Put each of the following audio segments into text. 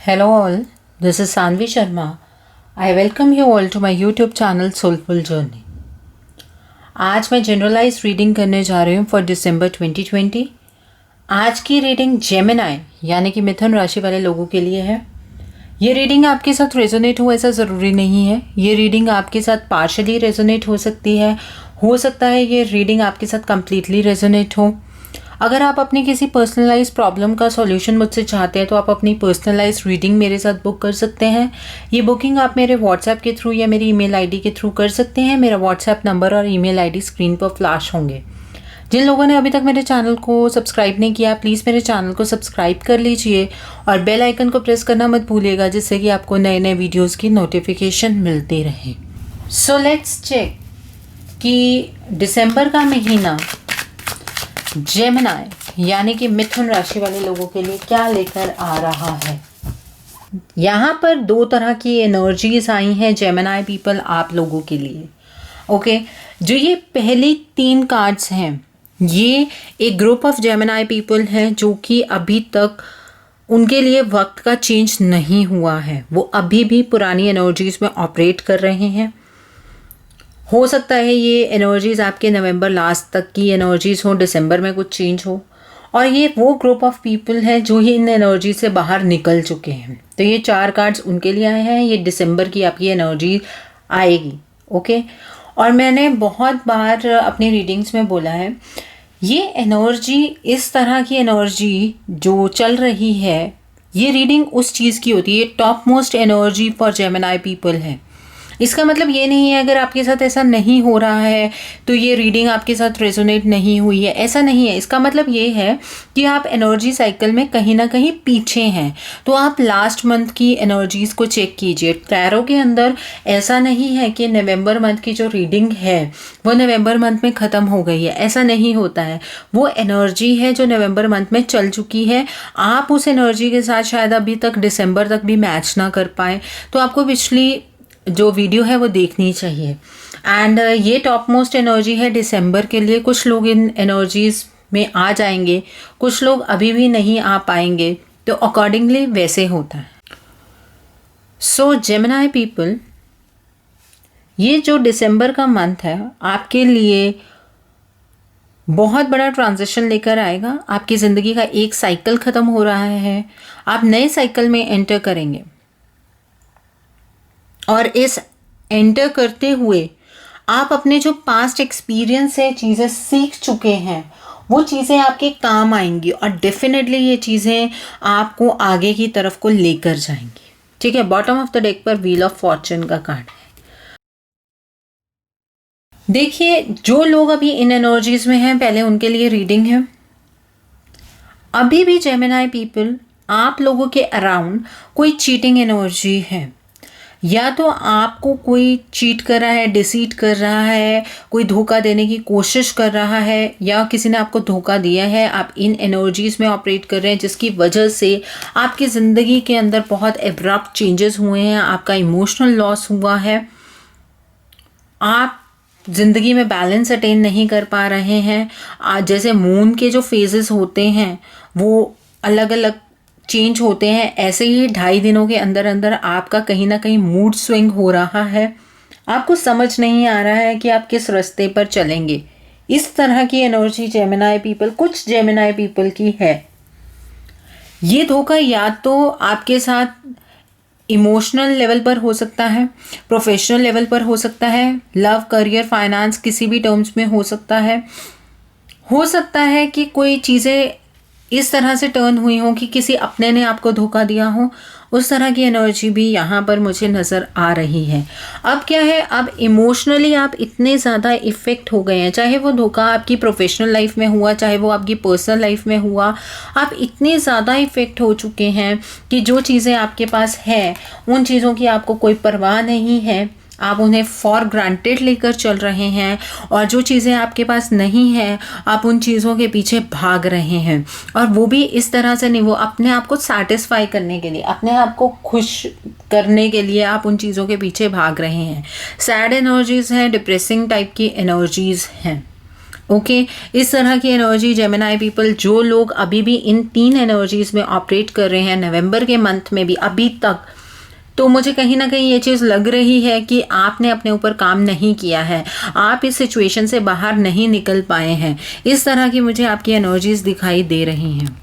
Hello all, this is Sanvi Sharma. I welcome you all to my YouTube channel Soulful Journey. आज मैं generalise reading करने जा रही हूँ फॉर दिसंबर 2020. आज की रीडिंग जेमिनाई यानी कि मिथुन राशि वाले लोगों के लिए है. ये रीडिंग आपके साथ रेजोनेट हो ऐसा ज़रूरी नहीं है. ये रीडिंग आपके साथ पार्शली रेजोनेट हो सकती है. हो सकता है ये रीडिंग आपके साथ कम्प्लीटली रेजोनेट हो. अगर आप अपनी किसी पर्सनलाइज प्रॉब्लम का सॉल्यूशन मुझसे चाहते हैं तो आप अपनी पर्सनलाइज रीडिंग मेरे साथ बुक कर सकते हैं. ये बुकिंग आप मेरे व्हाट्सएप के थ्रू या मेरी ईमेल आईडी के थ्रू कर सकते हैं. मेरा व्हाट्सएप नंबर और ईमेल आईडी स्क्रीन पर फ्लैश होंगे. जिन लोगों ने अभी तक मेरे चैनल को सब्सक्राइब नहीं किया प्लीज़ मेरे चैनल को सब्सक्राइब कर लीजिए और बेल आइकन को प्रेस करना मत भूलिएगा जिससे कि आपको नए नए वीडियोज़ की नोटिफिकेशन मिलती रहे. सो लेट्स चेक कि दिसंबर का महीना जेमिनाई यानी कि मिथुन राशि वाले लोगों के लिए क्या लेकर आ रहा है. यहाँ पर दो तरह की एनर्जीज आई हैं जेमिनाई पीपल आप लोगों के लिए. ओके, जो ये पहली 3 कार्ड्स हैं ये एक ग्रुप ऑफ जेमिनाई पीपल हैं जो कि अभी तक उनके लिए वक्त का चेंज नहीं हुआ है. वो अभी भी पुरानी एनर्जीज में ऑपरेट कर रहे हैं. हो सकता है ये एनर्जीज़ आपके नवंबर लास्ट तक की एनर्जीज़ हो, दिसंबर में कुछ चेंज हो. और ये वो ग्रुप ऑफ पीपल है जो ही इन एनर्जी से बाहर निकल चुके हैं. तो ये 4 कार्ड्स उनके लिए आए हैं. ये दिसंबर की आपकी एनर्जी आएगी. ओके, और मैंने बहुत बार अपनी रीडिंग्स में बोला है ये एनर्जी, इस तरह की एनर्जी जो चल रही है ये रीडिंग उस चीज़ की होती है. Top most energy for Gemini people है. इसका मतलब ये नहीं है अगर आपके साथ ऐसा नहीं हो रहा है तो ये रीडिंग आपके साथ रेजोनेट नहीं हुई है, ऐसा नहीं है. इसका मतलब ये है कि आप एनर्जी साइकिल में कहीं ना कहीं पीछे हैं. तो आप लास्ट मंथ की एनर्जीज़ को चेक कीजिए. टैरो के अंदर ऐसा नहीं है कि नवंबर मंथ की जो रीडिंग है वो नवंबर मंथ में ख़त्म हो गई है, ऐसा नहीं होता है. वो एनर्जी है जो नवंबर मंथ में चल चुकी है. आप उस एनर्जी के साथ शायद अभी तक दिसंबर तक भी मैच ना कर पाए तो आपको पिछली जो वीडियो है वो देखनी चाहिए. एंड ये टॉप मोस्ट एनर्जी है दिसंबर के लिए. कुछ लोग इन एनर्जीज़ में आ जाएंगे, कुछ लोग अभी भी नहीं आ पाएंगे. तो अकॉर्डिंगली वैसे होता है. सो जेमिनाई पीपल, ये जो दिसंबर का मंथ है आपके लिए बहुत बड़ा ट्रांजिशन लेकर आएगा. आपकी ज़िंदगी का एक साइकिल ख़त्म हो रहा है, आप नए साइकिल में एंटर करेंगे. और इस एंटर करते हुए आप अपने जो पास्ट एक्सपीरियंस है, चीज़ें सीख चुके हैं, वो चीज़ें आपके काम आएंगी और डेफिनेटली ये चीज़ें आपको आगे की तरफ को लेकर जाएंगी. ठीक है, बॉटम ऑफ द डेक पर व्हील ऑफ फॉर्चून का कार्ड है. देखिए, जो लोग अभी इन एनर्जीज में हैं पहले उनके लिए रीडिंग है. अभी भी जेमिनाई पीपल आप लोगों के अराउंड कोई चीटिंग एनर्जी है. या तो आपको कोई चीट कर रहा है, डिसीट कर रहा है, कोई धोखा देने की कोशिश कर रहा है, या किसी ने आपको धोखा दिया है. आप इन एनर्जीज़ में ऑपरेट कर रहे हैं जिसकी वजह से आपकी ज़िंदगी के अंदर बहुत एब्रप्ट चेंजेस हुए हैं. आपका इमोशनल लॉस हुआ है. आप ज़िंदगी में बैलेंस अटेन नहीं कर पा रहे हैं. जैसे मून के जो फेजेस होते हैं वो अलग अलग चेंज होते हैं, ऐसे ही 2.5 दिनों के अंदर अंदर आपका कहीं ना कहीं मूड स्विंग हो रहा है. आपको समझ नहीं आ रहा है कि आप किस रास्ते पर चलेंगे. इस तरह की एनर्जी जेमिनाई पीपल, कुछ जेमिनाई पीपल की है. ये धोखा या तो आपके साथ इमोशनल लेवल पर हो सकता है, प्रोफेशनल लेवल पर हो सकता है, लव, करियर, फाइनेंस, किसी भी टर्म्स में हो सकता है. हो सकता है कि कोई चीज़ें इस तरह से टर्न हुई हो कि किसी अपने ने आपको धोखा दिया हो. उस तरह की एनर्जी भी यहाँ पर मुझे नज़र आ रही है. अब क्या है, अब इमोशनली आप इतने ज़्यादा इफ़ेक्ट हो गए हैं, चाहे वो धोखा आपकी प्रोफेशनल लाइफ में हुआ, चाहे वो आपकी पर्सनल लाइफ में हुआ. आप इतने ज़्यादा इफ़ेक्ट हो चुके हैं कि जो चीज़ें आपके पास है उन चीज़ों की आपको कोई परवाह नहीं है. आप उन्हें फॉर ग्रांटेड लेकर चल रहे हैं और जो चीज़ें आपके पास नहीं हैं आप उन चीज़ों के पीछे भाग रहे हैं. और वो भी इस तरह से नहीं, वो अपने आप को सेटिस्फाई करने के लिए, अपने आप को खुश करने के लिए आप उन चीज़ों के पीछे भाग रहे हैं. सैड एनर्जीज़ हैं, डिप्रेसिंग टाइप की एनर्जीज़ हैं. ओके इस तरह की एनर्जी जेमिनी पीपल, जो लोग अभी भी इन 3 एनर्जीज में ऑपरेट कर रहे हैं नवंबर के मंथ में भी अभी तक, तो मुझे कहीं ना कहीं ये चीज़ लग रही है कि आपने अपने ऊपर काम नहीं किया है, आप इस सिचुएशन से बाहर नहीं निकल पाए हैं। इस तरह की मुझे आपकी एनर्जीज दिखाई दे रही हैं।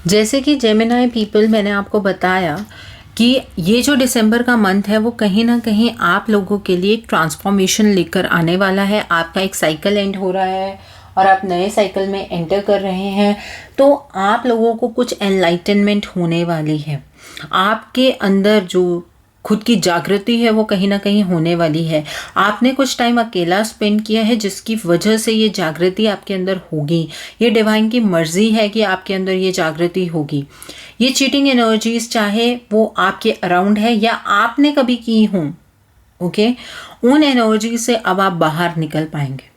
जैसे कि जेमिनी पीपल, मैंने आपको बताया कि ये जो दिसंबर का मंथ है वो कहीं ना कहीं आप लोगों के लिए एक ट्रांसफॉर्मेशन लेकर आने वाला है। आपका एक साइकिल एंड हो रहा है और आप नए साइकिल में एंटर कर रहे हैं, तो आप लोगों को कुछ एनलाइटनमेंट होने वाली है। आपके अंदर जो खुद की जागृति है वो कहीं ना कहीं होने वाली है। आपने कुछ टाइम अकेला स्पेंड किया है जिसकी वजह से ये जागृति आपके अंदर होगी। ये डिवाइन की मर्जी है कि आपके अंदर ये जागृति होगी। ये चीटिंग एनर्जीज चाहे वो आपके अराउंड है या आपने कभी की हों, ओके, उन एनर्जी से अब आप बाहर निकल पाएंगे।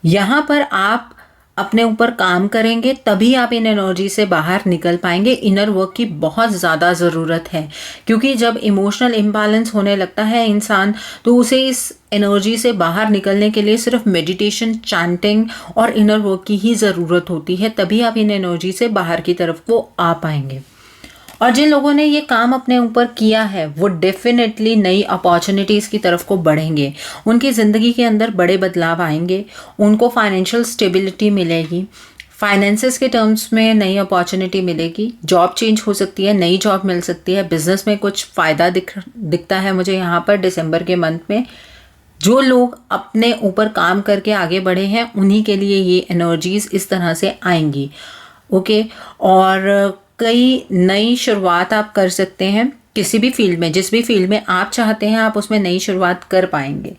यहाँ पर आप अपने ऊपर काम करेंगे तभी आप इन एनर्जी से बाहर निकल पाएंगे। इनर वर्क की बहुत ज़्यादा ज़रूरत है, क्योंकि जब इमोशनल इम्बैलेंस होने लगता है इंसान, तो उसे इस एनर्जी से बाहर निकलने के लिए सिर्फ मेडिटेशन, चैंटिंग और इनर वर्क की ही ज़रूरत होती है। तभी आप इन एनर्जी से बाहर की तरफ को आ पाएंगे। और जिन लोगों ने ये काम अपने ऊपर किया है वो डेफिनेटली नई अपॉर्चुनिटीज़ की तरफ को बढ़ेंगे। उनकी ज़िंदगी के अंदर बड़े बदलाव आएंगे, उनको फाइनेंशियल स्टेबिलिटी मिलेगी, फाइनेंसेस के टर्म्स में नई अपॉर्चुनिटी मिलेगी, जॉब चेंज हो सकती है, नई जॉब मिल सकती है, बिजनेस में कुछ फ़ायदा दिखता है मुझे यहाँ पर दिसंबर के मंथ में। जो लोग अपने ऊपर काम करके आगे बढ़े हैं उन्हीं के लिए ये एनर्जीज़ इस तरह से आएंगी, ओके। और कई नई शुरुआत आप कर सकते हैं किसी भी फील्ड में, जिस भी फील्ड में आप चाहते हैं आप उसमें नई शुरुआत कर पाएंगे,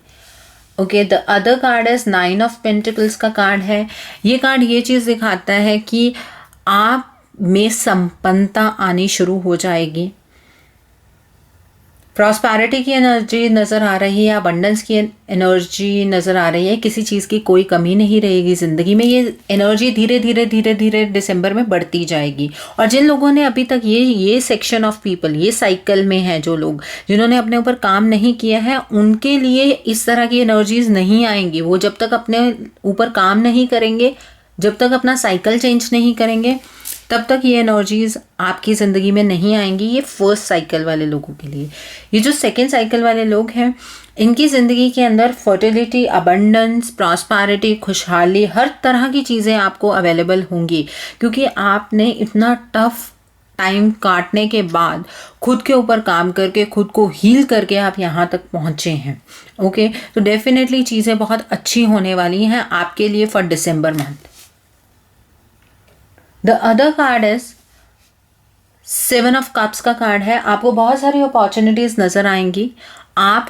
okay. The other card is 9 of pentacles का कार्ड है। ये कार्ड ये चीज़ दिखाता है कि आप में संपन्नता आनी शुरू हो जाएगी, प्रॉस्पेरिटी की एनर्जी नज़र आ रही है, अबंडेंस की एनर्जी नज़र आ रही है, किसी चीज़ की कोई कमी नहीं रहेगी ज़िंदगी में। ये एनर्जी धीरे धीरे धीरे धीरे दिसंबर में बढ़ती जाएगी। और जिन लोगों ने अभी तक ये सेक्शन ऑफ पीपल, ये साइकिल में है, जो लोग जिन्होंने अपने ऊपर काम नहीं किया है, उनके लिए इस तरह की एनर्जीज नहीं आएंगी। वो जब तक अपने ऊपर काम नहीं करेंगे, जब तक अपना साइकिल चेंज नहीं करेंगे, तब तक ये एनर्जीज आपकी ज़िंदगी में नहीं आएंगी। ये फर्स्ट साइकिल वाले लोगों के लिए। ये जो सेकेंड साइकिल वाले लोग हैं, इनकी ज़िंदगी के अंदर फर्टिलिटी, अबंडेंस, प्रॉस्पेरिटी, खुशहाली, हर तरह की चीज़ें आपको अवेलेबल होंगी, क्योंकि आपने इतना टफ टाइम काटने के बाद खुद के ऊपर काम करके, खुद को हील करके आप यहाँ तक पहुँचे हैं, ओके। तो डेफिनेटली चीज़ें बहुत अच्छी होने वाली हैं आपके लिए for December month. The other card is 7 of cups का कार्ड है। आपको बहुत सारी अपॉर्चुनिटीज़ नज़र आएंगी, आप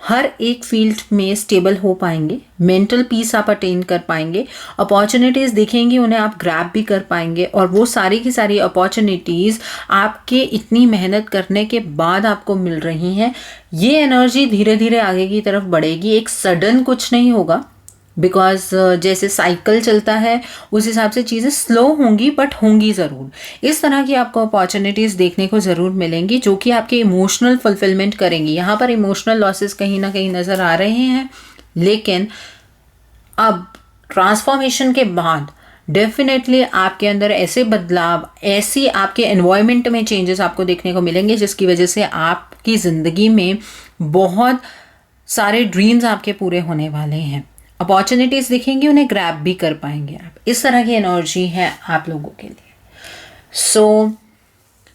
हर एक फील्ड में स्टेबल हो पाएंगे, मेंटल पीस आप अटेन कर पाएंगे, अपॉर्चुनिटीज़ दिखेंगी उन्हें आप ग्रैब भी कर पाएंगे, और वो सारी की सारी अपॉर्चुनिटीज़ आपके इतनी मेहनत करने के बाद आपको मिल रही हैं। ये एनर्जी धीरे धीरे आगे की तरफ बढ़ेगी, एक सडन कुछ नहीं होगा, बिकॉज जैसे साइकिल चलता है उस हिसाब से चीज़ें स्लो होंगी, बट होंगी ज़रूर। इस तरह की आपको अपॉर्चुनिटीज़ देखने को ज़रूर मिलेंगी जो कि आपके इमोशनल फुलफिलमेंट करेंगी। यहाँ पर इमोशनल लॉसेस कहीं ना कहीं नज़र आ रहे हैं, लेकिन अब ट्रांसफॉर्मेशन के बाद डेफिनेटली आपके अंदर ऐसे बदलाव, ऐसी आपके एनवायरनमेंट में चेंजेस आपको देखने को मिलेंगे जिसकी वजह से आपकी ज़िंदगी में बहुत सारे ड्रीम्स आपके पूरे होने वाले हैं। अपॉर्चुनिटीज़ दिखेंगी, उन्हें ग्रैब भी कर पाएंगे आप। इस तरह की एनर्जी है आप लोगों के लिए। सो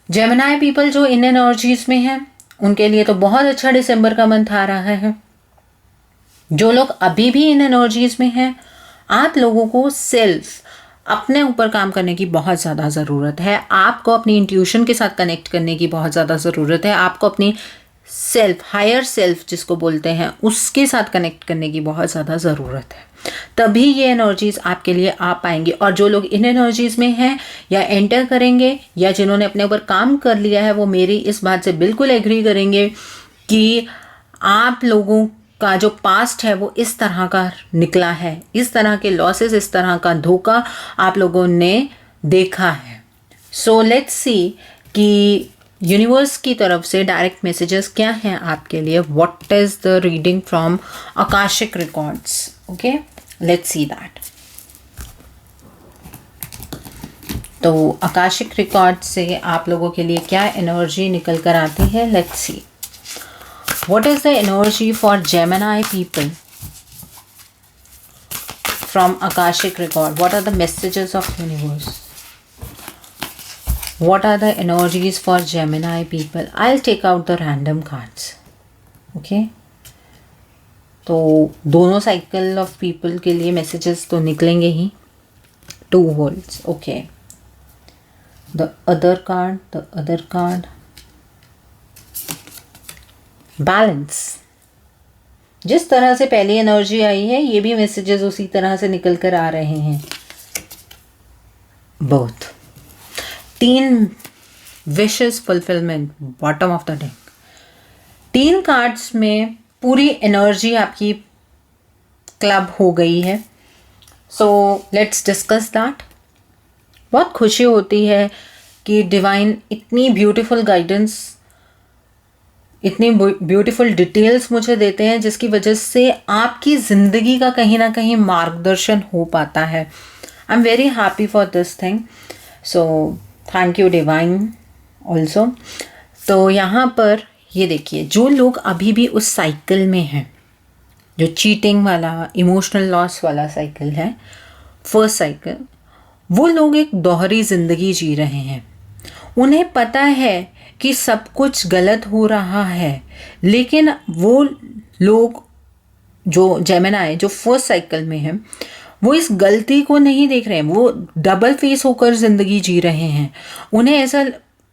जेमिनी पीपल जो इन एनर्जीज में हैं उनके लिए तो बहुत अच्छा दिसंबर का मंथ आ रहा है। जो लोग अभी भी इन एनर्जीज में हैं, आप लोगों को सेल्फ अपने ऊपर काम करने की बहुत ज़्यादा ज़रूरत है। आपको अपनी इंट्यूशन के साथ कनेक्ट करने की बहुत ज़्यादा ज़रूरत है। आपको अपनी सेल्फ, हायर सेल्फ जिसको बोलते हैं, उसके साथ कनेक्ट करने की बहुत ज़्यादा ज़रूरत है। तभी ये एनर्जीज़ आपके लिए आ पाएंगी। और जो लोग इन एनर्जीज़ में हैं या एंटर करेंगे या जिन्होंने अपने ऊपर काम कर लिया है, वो मेरी इस बात से बिल्कुल एग्री करेंगे कि आप लोगों का जो पास्ट है वो इस तरह का निकला है, इस तरह के लॉसेस, इस तरह का धोखा आप लोगों ने देखा है। सो लेट्स सी कि यूनिवर्स की तरफ से डायरेक्ट मैसेजेस क्या हैं आपके लिए। What is the reading from Akashic records, okay. Let's see that. तो आकाशिक रिकॉर्ड से आप लोगों के लिए क्या एनर्जी निकल कर आती है, let's see. What is the energy for Gemini people from Akashic record? What are the messages of universe? What are the energies for Gemini people? I will take out the random cards, okay. तो दोनों cycle of people के लिए messages तो निकलेंगे ही। 2 worlds, okay. The other card, balance. जिस तरह से पहली एनर्जी आई है, ये भी मैसेजेस उसी तरह से निकल कर आ रहे हैं। Both 3 wishes fulfilment, bottom of the deck. 3 cards में पूरी एनर्जी आपकी क्लब हो गई है। So let's discuss that. बहुत खुशी होती है कि डिवाइन इतनी ब्यूटीफुल गाइडेंस, इतनी ब्यूटीफुल डिटेल्स मुझे देते हैं, जिसकी वजह से आपकी ज़िंदगी का कहीं ना कहीं मार्गदर्शन हो पाता है। I am very happy for this thing, so thank you divine also. तो यहाँ पर ये देखिए, जो लोग अभी भी उस साइकिल में हैं, जो चीटिंग वाला, इमोशनल लॉस वाला साइकिल है, फर्स्ट साइकिल, वो लोग एक दोहरी ज़िंदगी जी रहे हैं। उन्हें पता है कि सब कुछ गलत हो रहा है, लेकिन वो लोग जो जेमिनी, जो फर्स्ट साइकिल में हैं, वो इस गलती को नहीं देख रहे हैं। वो डबल फेस होकर ज़िंदगी जी रहे हैं। उन्हें ऐसा,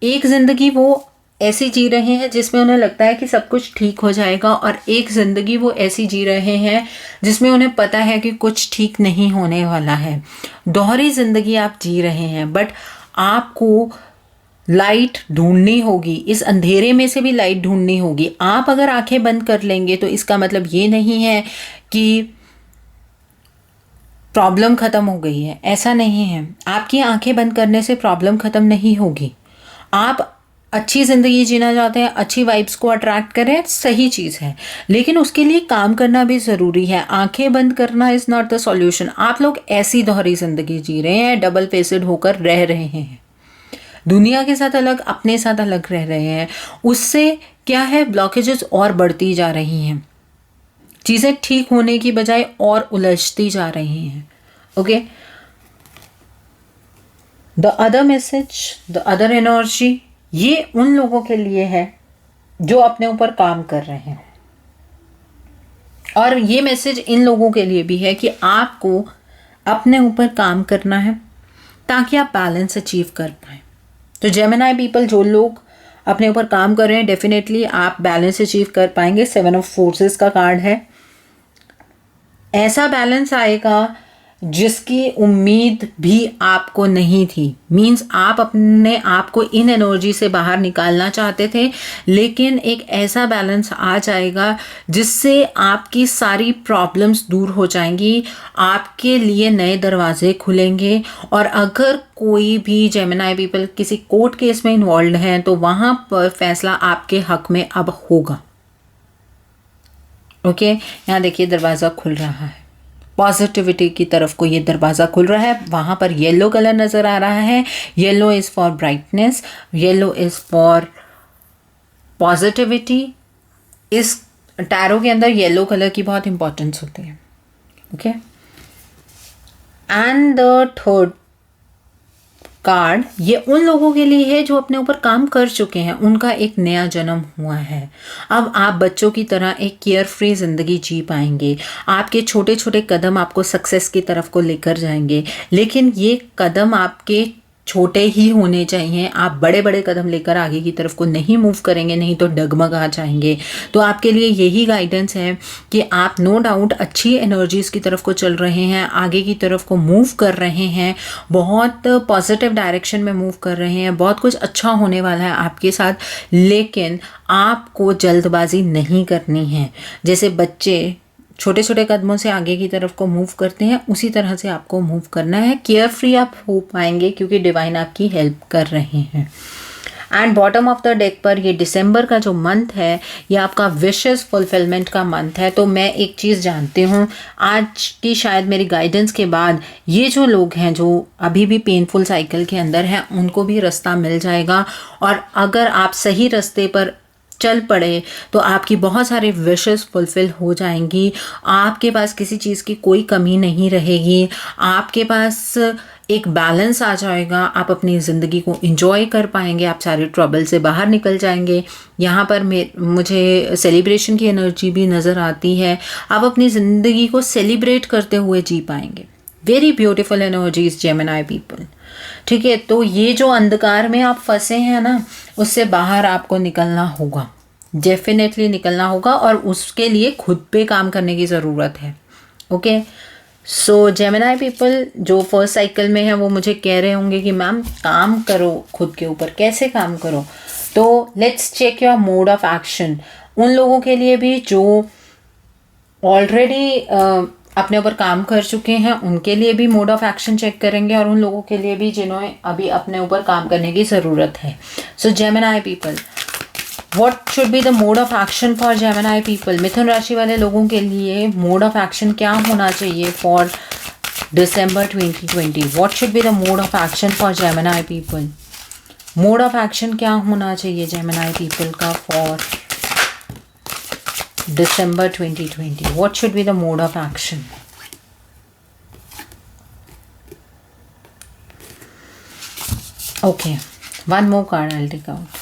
एक ज़िंदगी वो ऐसी जी रहे हैं जिसमें उन्हें लगता है कि सब कुछ ठीक हो जाएगा, और एक ज़िंदगी वो ऐसी जी रहे हैं जिसमें उन्हें पता है कि कुछ ठीक नहीं होने वाला है। दोहरी ज़िंदगी आप जी रहे हैं, बट आपको लाइट ढूंढनी होगी। इस अंधेरे में से भी लाइट ढूंढनी होगी। आप अगर आंखें बंद कर लेंगे तो इसका मतलब ये नहीं है कि प्रॉब्लम ख़त्म हो गई है, ऐसा नहीं है। आपकी आंखें बंद करने से प्रॉब्लम ख़त्म नहीं होगी। आप अच्छी ज़िंदगी जीना चाहते हैं, अच्छी वाइब्स को अट्रैक्ट करें, सही चीज़ है, लेकिन उसके लिए काम करना भी ज़रूरी है। आंखें बंद करना इज़ नॉट द सॉल्यूशन। आप लोग ऐसी दोहरी ज़िंदगी जी रहे हैं, डबल फेसेड होकर रह रहे हैं, दुनिया के साथ अलग, अपने साथ अलग रह रहे हैं। उससे क्या है, ब्लॉकेजेस और बढ़ती जा रही हैं, चीज़ें ठीक होने की बजाय और उलझती जा रही हैं, okay. The other message, the other energy, ये उन लोगों के लिए है जो अपने ऊपर काम कर रहे हैं, और ये मैसेज इन लोगों के लिए भी है कि आपको अपने ऊपर काम करना है ताकि आप बैलेंस अचीव कर पाएं। तो जेमिनी पीपल, जो लोग अपने ऊपर काम कर रहे हैं, डेफिनेटली आप बैलेंस अचीव कर पाएंगे। 7 ऑफ फोर्सेस का कार्ड है। ऐसा बैलेंस आएगा जिसकी उम्मीद भी आपको नहीं थी। मींस आप अपने आप को इन एनर्जी से बाहर निकालना चाहते थे, लेकिन एक ऐसा बैलेंस आ जाएगा जिससे आपकी सारी प्रॉब्लम्स दूर हो जाएंगी, आपके लिए नए दरवाजे खुलेंगे। और अगर कोई भी जेमिनी पीपल किसी कोर्ट केस में इन्वॉल्व हैं तो वहाँ पर फैसला आपके हक में अब होगा, ओके। यहाँ देखिए दरवाज़ा खुल रहा है, पॉजिटिविटी की तरफ को ये दरवाज़ा खुल रहा है। वहाँ पर येलो कलर नज़र आ रहा है। Yellow is for brightness, yellow is for positivity. इस टैरो के अंदर येलो कलर की बहुत इंपॉर्टेंस होती है, okay. And the third card, ये उन लोगों के लिए है जो अपने ऊपर काम कर चुके हैं, उनका एक नया जन्म हुआ है। अब आप बच्चों की तरह एक केयर फ्री ज़िंदगी जी पाएंगे। आपके छोटे छोटे कदम आपको सक्सेस की तरफ को लेकर जाएंगे, लेकिन ये कदम आपके छोटे ही होने चाहिए। आप बड़े बड़े कदम लेकर आगे की तरफ को नहीं मूव करेंगे, नहीं तो डगमगा जाएंगे। तो आपके लिए यही गाइडेंस है कि आप नो डाउट अच्छी एनर्जीज़ की तरफ को चल रहे हैं, आगे की तरफ को मूव कर रहे हैं, बहुत पॉजिटिव डायरेक्शन में मूव कर रहे हैं, बहुत कुछ अच्छा होने वाला है आपके साथ। लेकिन आपको जल्दबाजी नहीं करनी है। जैसे बच्चे छोटे छोटे कदमों से आगे की तरफ को मूव करते हैं, उसी तरह से आपको मूव करना है। केयर फ्री आप हो पाएंगे क्योंकि डिवाइन आपकी हेल्प कर रहे हैं। And bottom of the deck पर ये दिसंबर का जो मंथ है ये आपका विशेस फुलफिलमेंट का मंथ है। तो मैं एक चीज़ जानती हूँ, आज की शायद मेरी गाइडेंस के बाद ये जो लोग हैं जो अभी भी पेनफुल साइकिल के अंदर हैं उनको भी रास्ता मिल जाएगा, और अगर आप सही रास्ते पर चल पड़े तो आपकी बहुत सारे विशेस फुलफिल हो जाएंगी। आपके पास किसी चीज़ की कोई कमी नहीं रहेगी, आपके पास एक बैलेंस आ जाएगा, आप अपनी ज़िंदगी को एंजॉय कर पाएंगे, आप सारे ट्रबल से बाहर निकल जाएंगे। यहाँ पर मुझे सेलिब्रेशन की एनर्जी भी नज़र आती है, आप अपनी ज़िंदगी को सेलिब्रेट करते हुए जी पाएंगे। Very beautiful energies Gemini people. ठीक है, तो ये जो अंधकार में आप फंसे हैं ना, उससे बाहर आपको निकलना होगा, डेफिनेटली निकलना होगा, और उसके लिए खुद पे काम करने की ज़रूरत है। ओके, सो जेमिनी पीपल जो फर्स्ट साइकिल में है वो मुझे कह रहे होंगे कि मैम काम करो खुद के ऊपर, कैसे काम करो? तो let's check your mode of action. उन लोगों के लिए भी जो ऑलरेडी अपने ऊपर काम कर चुके हैं उनके लिए भी मोड ऑफ एक्शन चेक करेंगे, और उन लोगों के लिए भी जिन्होंने अभी अपने ऊपर काम करने की ज़रूरत है। So Gemini people, what should be the mode of action for Gemini people? मिथुन राशि वाले लोगों के लिए मोड ऑफ एक्शन क्या होना चाहिए for December 2020? What should be the mode of action for Gemini people? Mode of action क्या होना चाहिए जेमिनी पीपल का for December 2020? What should be the mode of action? Okay, one more card I'll take out.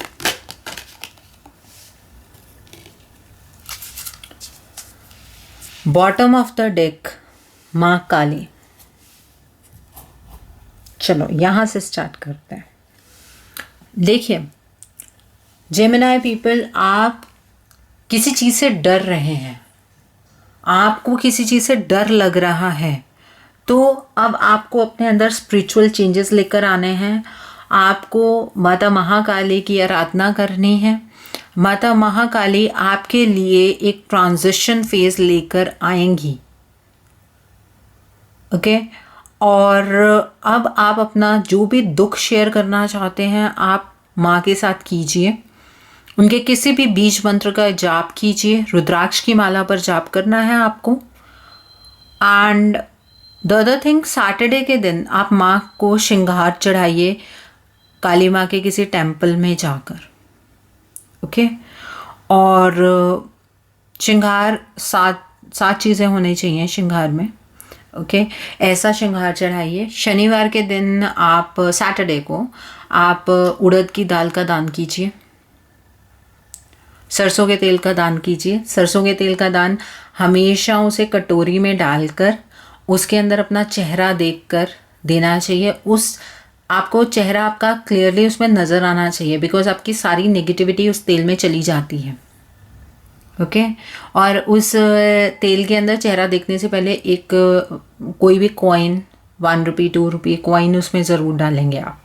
Bottom of the deck, माँ काली। चलो यहाँ से start करते हैं। देखिए जेमिनी पीपल, आप किसी चीज़ से डर रहे हैं, आपको किसी चीज़ से डर लग रहा है, तो अब आपको अपने अंदर स्पिरिचुअल चेंजेस लेकर आने हैं। आपको माता महाकाली की आराधना करनी है। माता महाकाली आपके लिए एक ट्रांजिशन फेज लेकर आएंगी। ओके, और अब आप अपना जो भी दुख शेयर करना चाहते हैं आप माँ के साथ कीजिए। उनके किसी भी बीज मंत्र का जाप कीजिए, रुद्राक्ष की माला पर जाप करना है आपको। And the other thing, Saturday के दिन आप माँ को श्रृंगार चढ़ाइए काली माँ के किसी टेम्पल में जाकर। ओके, और श्रृंगार सात चीज़ें होनी चाहिए श्रृंगार में। ओके, ऐसा श्रृंगार चढ़ाइए। शनिवार के दिन आप, सैटरडे को आप उड़द की दाल का दान कीजिए, सरसों के तेल का दान कीजिए। सरसों के तेल का दान हमेशा उसे कटोरी में डालकर उसके अंदर अपना चेहरा देखकर देना चाहिए। आपको चेहरा आपका क्लियरली उसमें नज़र आना चाहिए, बिकॉज आपकी सारी नेगेटिविटी उस तेल में चली जाती है। ओके, और उस तेल के अंदर चेहरा देखने से पहले एक कोई भी कॉइन, 1 रुपये 2 रुपये कॉइन उसमें ज़रूर डालेंगे आप।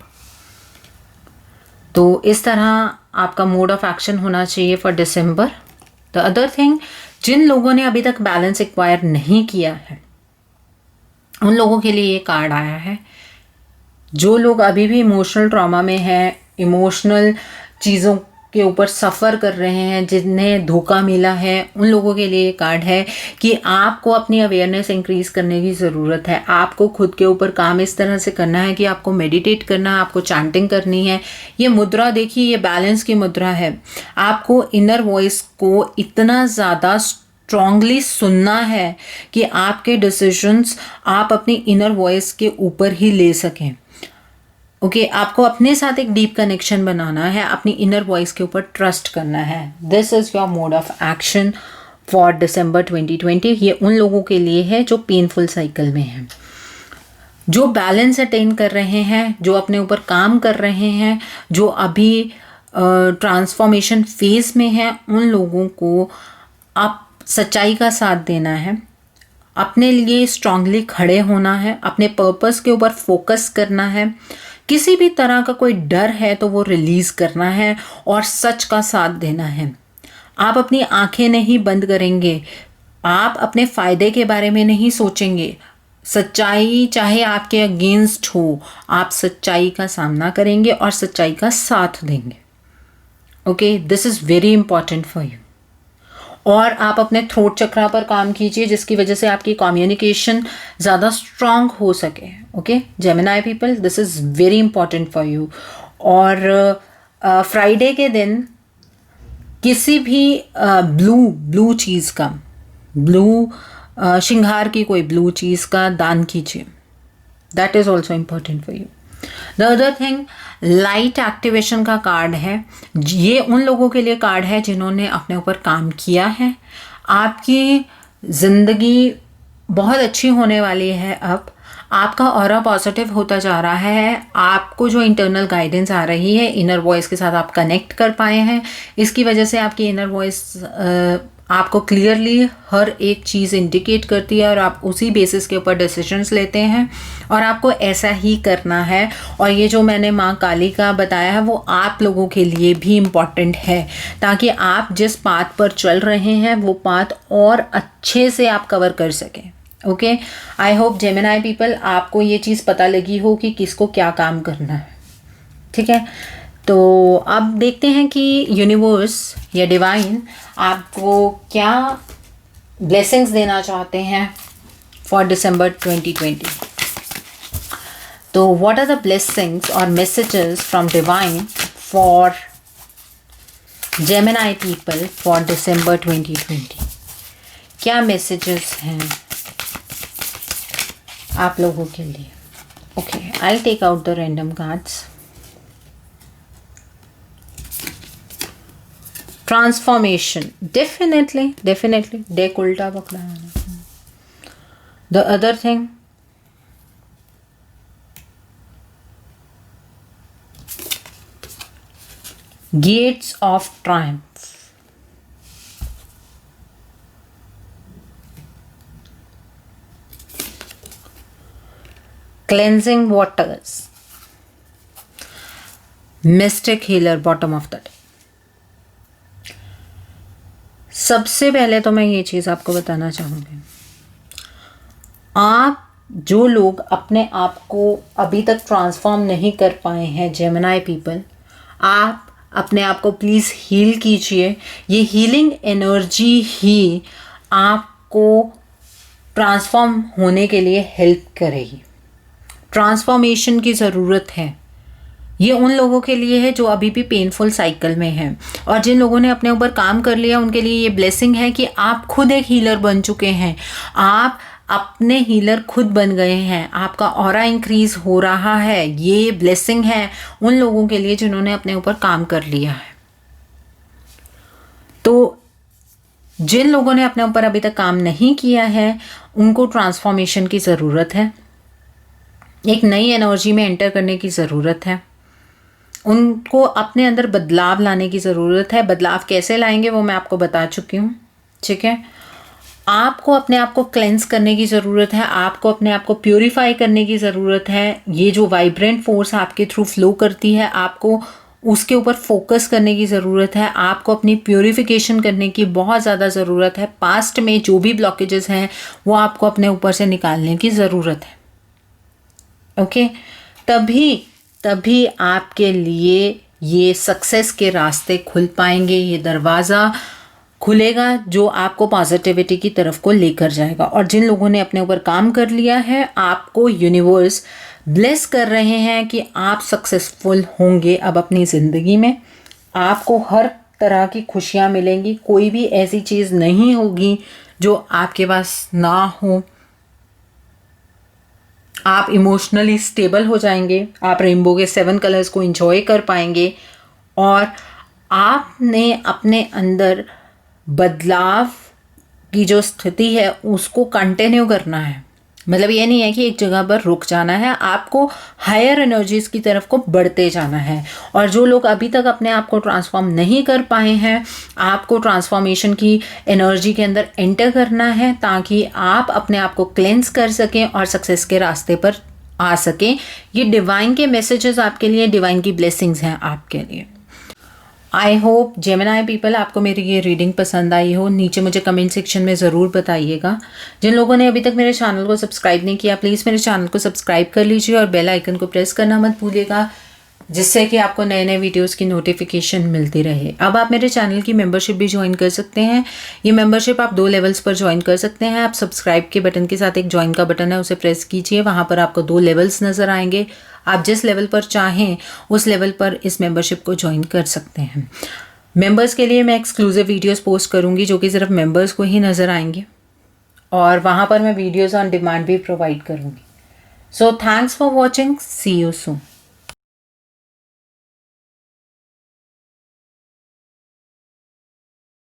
तो इस तरह आपका मोड ऑफ एक्शन होना चाहिए for December. The other thing, जिन लोगों ने अभी तक बैलेंस एक्वायर नहीं किया है उन लोगों के लिए ये कार्ड आया है। जो लोग अभी भी इमोशनल ट्रॉमा में हैं, इमोशनल चीज़ों के ऊपर सफ़र कर रहे हैं, जिन्हें धोखा मिला है, उन लोगों के लिए कार्ड है कि आपको अपनी अवेयरनेस इंक्रीज़ करने की ज़रूरत है। आपको खुद के ऊपर काम इस तरह से करना है कि आपको मेडिटेट करना है, आपको चैंटिंग करनी है। ये मुद्रा देखिए, ये बैलेंस की मुद्रा है। आपको इनर वॉइस को इतना ज़्यादा स्ट्रांगली सुनना है कि आपके डिसीजंस आप अपनी इनर वॉइस के ऊपर ही ले सकें। ओके, आपको अपने साथ एक डीप कनेक्शन बनाना है, अपनी इनर वॉइस के ऊपर ट्रस्ट करना है। This is your mode of action for December 2020। ये उन लोगों के लिए है जो पेनफुल साइकिल में हैं, जो बैलेंस अटेन कर रहे हैं, जो अपने ऊपर काम कर रहे हैं, जो अभी ट्रांसफॉर्मेशन फेज में हैं। उन लोगों को आप सच्चाई का साथ देना है, अपने लिए स्ट्रांगली खड़े होना है, अपने पर्पस के ऊपर फोकस करना है। किसी भी तरह का कोई डर है तो वो रिलीज़ करना है और सच का साथ देना है। आप अपनी आंखें नहीं बंद करेंगे, आप अपने फ़ायदे के बारे में नहीं सोचेंगे। सच्चाई चाहे आपके अगेंस्ट हो, आप सच्चाई का सामना करेंगे और सच्चाई का साथ देंगे। Okay, this is very important for you. और आप अपने थ्रोट चक्रा पर काम कीजिए, जिसकी वजह से आपकी कम्युनिकेशन ज़्यादा स्ट्रांग हो सके। Okay Gemini people, this is very important for you. और फ्राइडे के दिन किसी भी ब्लू चीज़ का, ब्लू श्रृंगार की कोई ब्लू चीज़ का दान कीजिए। That is also important for you. The other thing, light activation का कार्ड है। ये उन लोगों के लिए कार्ड है जिन्होंने अपने ऊपर काम किया है। आपकी ज़िंदगी बहुत अच्छी होने वाली है। अब आपका ऑरा पॉजिटिव होता जा रहा है। आपको जो इंटरनल गाइडेंस आ रही है, इनर वॉइस के साथ आप कनेक्ट कर पाए हैं। इसकी वजह से आपकी इनर वॉइस आपको क्लियरली हर एक चीज़ इंडिकेट करती है और आप उसी बेसिस के ऊपर डिसीजंस लेते हैं और आपको ऐसा ही करना है। और ये जो मैंने माँ काली का बताया है वो आप लोगों के लिए भी इम्पॉर्टेंट है, ताकि आप जिस पाथ पर चल रहे हैं वो पाथ और अच्छे से आप कवर कर सकें। Okay, I hope Gemini people आपको ये चीज़ पता लगी हो कि किसको क्या काम करना है। ठीक है, तो अब देखते हैं कि यूनिवर्स या डिवाइन आपको क्या ब्लेसिंग्स देना चाहते हैं फॉर दिसंबर 2020। तो व्हाट आर द ब्लेसिंग्स और messages from divine for Gemini people for December 2020? क्या मैसेजेस हैं आप लोगों के लिए? Okay, I take out the random cards. Transformation, definitely deck उल्टा पकड़ा है। The other thing, gates of triumph, cleansing waters, mystic healer, bottom of the day. सबसे पहले तो मैं ये चीज़ आपको बताना चाहूँगी, आप जो लोग अपने आप को अभी तक ट्रांसफॉर्म नहीं कर पाए हैं जेमिनाई पीपल, आप अपने आप को प्लीज़ हील कीजिए। ये हीलिंग एनर्जी ही आपको ट्रांसफॉर्म होने के लिए हेल्प करेगी। ट्रांसफॉर्मेशन की ज़रूरत है। ये उन लोगों के लिए है जो अभी भी पेनफुल साइकिल में हैं, और जिन लोगों ने अपने ऊपर काम कर लिया उनके लिए ये ब्लेसिंग है कि आप खुद एक हीलर बन चुके हैं। आप अपने हीलर खुद बन गए हैं, आपका ऑरा इंक्रीज हो रहा है। ये ब्लेसिंग है उन लोगों के लिए जिन्होंने अपने ऊपर काम कर लिया है। तो जिन लोगों ने अपने ऊपर अभी तक काम नहीं किया है उनको ट्रांसफॉर्मेशन की ज़रूरत है, एक नई एनर्जी में एंटर करने की ज़रूरत है। उनको अपने अंदर बदलाव लाने की ज़रूरत है। बदलाव कैसे लाएंगे वो मैं आपको बता चुकी हूँ। ठीक है, आपको अपने आप को क्लेंस करने की ज़रूरत है, आपको अपने आप को प्योरीफाई करने की ज़रूरत है। ये जो वाइब्रेंट फोर्स आपके थ्रू फ्लो करती है, आपको उसके ऊपर फोकस करने की ज़रूरत है। आपको अपनी प्योरीफिकेशन करने की बहुत ज़्यादा ज़रूरत है। पास्ट में जो भी ब्लॉकेजेस हैं वो आपको अपने ऊपर से निकालने की ज़रूरत है। ओके, तभी आपके लिए ये सक्सेस के रास्ते खुल पाएंगे, ये दरवाज़ा खुलेगा जो आपको पॉजिटिविटी की तरफ को लेकर जाएगा। और जिन लोगों ने अपने ऊपर काम कर लिया है, आपको यूनिवर्स ब्लेस कर रहे हैं कि आप सक्सेसफुल होंगे अब अपनी ज़िंदगी में। आपको हर तरह की खुशियाँ मिलेंगी, कोई भी ऐसी चीज़ नहीं होगी जो आपके पास ना हो। आप इमोशनली स्टेबल हो जाएंगे, आप रेनबो के 7 कलर्स को एंजॉय कर पाएंगे, और आपने अपने अंदर बदलाव की जो स्थिति है उसको कंटिन्यू करना है। मतलब ये नहीं है कि एक जगह पर रुक जाना है, आपको हायर एनर्जीज की तरफ को बढ़ते जाना है। और जो लोग अभी तक अपने आप को ट्रांसफॉर्म नहीं कर पाए हैं, आपको ट्रांसफॉर्मेशन की एनर्जी के अंदर एंटर करना है ताकि आप अपने आप को क्लेंस कर सकें और सक्सेस के रास्ते पर आ सकें। ये डिवाइन के मैसेजेस आपके लिए, डिवाइन की ब्लेसिंग्स हैं आपके लिए। आई होप जेमिनाई पीपल आपको मेरी ये रीडिंग पसंद आई हो। नीचे मुझे कमेंट सेक्शन में ज़रूर बताइएगा। जिन लोगों ने अभी तक मेरे चैनल को सब्सक्राइब नहीं किया, प्लीज़ मेरे चैनल को सब्सक्राइब कर लीजिए और बेल आइकन को प्रेस करना मत भूलिएगा। जिससे कि आपको नए नए वीडियोस की नोटिफिकेशन मिलती रहे। अब आप मेरे चैनल की मेंबरशिप भी ज्वाइन कर सकते हैं। ये मेंबरशिप आप 2 लेवल्स पर ज्वाइन कर सकते हैं। आप सब्सक्राइब के बटन के साथ एक ज्वाइन का बटन है, उसे प्रेस कीजिए। वहाँ पर आपको 2 लेवल्स नज़र आएंगे। आप जिस लेवल पर चाहें उस लेवल पर इस मेंबरशिप को ज्वाइन कर सकते हैं। मेंबर्स के लिए मैं एक्सक्लूसिव वीडियोज़ पोस्ट करूँगी जो कि सिर्फ मेंबर्स को ही नज़र आएंगे, और वहाँ पर मैं वीडियोज़ ऑन डिमांड भी प्रोवाइड करूँगी। So thanks for watching, see you soon.